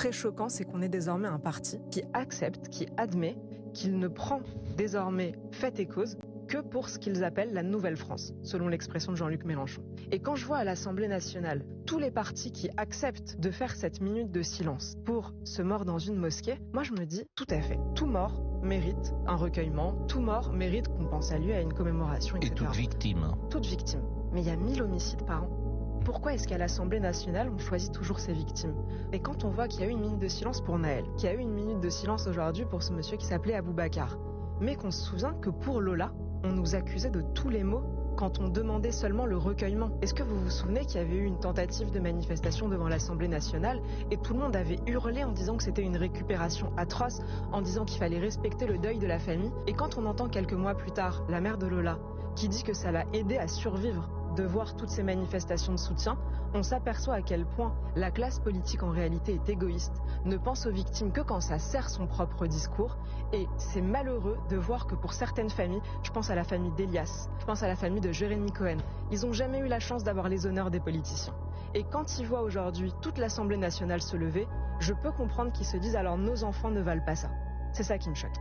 très choquant, c'est qu'on ait désormais un parti qui accepte, qui admet qu'il ne prend désormais fait et cause que pour ce qu'ils appellent la Nouvelle France, selon l'expression de Jean-Luc Mélenchon. Et quand je vois à l'Assemblée nationale tous les partis qui acceptent de faire cette minute de silence pour ce mort dans une mosquée, moi je me dis tout à fait, tout mort mérite un recueillement, tout mort mérite qu'on pense à lui, à une commémoration, etc. Et toute victime. Toute victime. Mais il y a 1000 homicides par an. Pourquoi est-ce qu'à l'Assemblée nationale, on choisit toujours ces victimes? Et quand on voit qu'il y a eu une minute de silence pour Naël, qu'il y a eu une minute de silence aujourd'hui pour ce monsieur qui s'appelait Aboubacar, mais qu'on se souvient que pour Lola, on nous accusait de tous les maux quand on demandait seulement le recueillement. Est-ce que vous vous souvenez qu'il y avait eu une tentative de manifestation devant l'Assemblée nationale et tout le monde avait hurlé en disant que c'était une récupération atroce, en disant qu'il fallait respecter le deuil de la famille? Et quand on entend quelques mois plus tard la mère de Lola qui dit que ça l'a aidé à survivre de voir toutes ces manifestations de soutien, on s'aperçoit à quel point la classe politique en réalité est égoïste, ne pense aux victimes que quand ça sert son propre discours, et c'est malheureux de voir que pour certaines familles, je pense à la famille d'Elias, je pense à la famille de Jérémy Cohen, ils n'ont jamais eu la chance d'avoir les honneurs des politiciens. Et quand ils voient aujourd'hui toute l'Assemblée nationale se lever, je peux comprendre qu'ils se disent alors nos enfants ne valent pas ça. C'est ça qui me choque.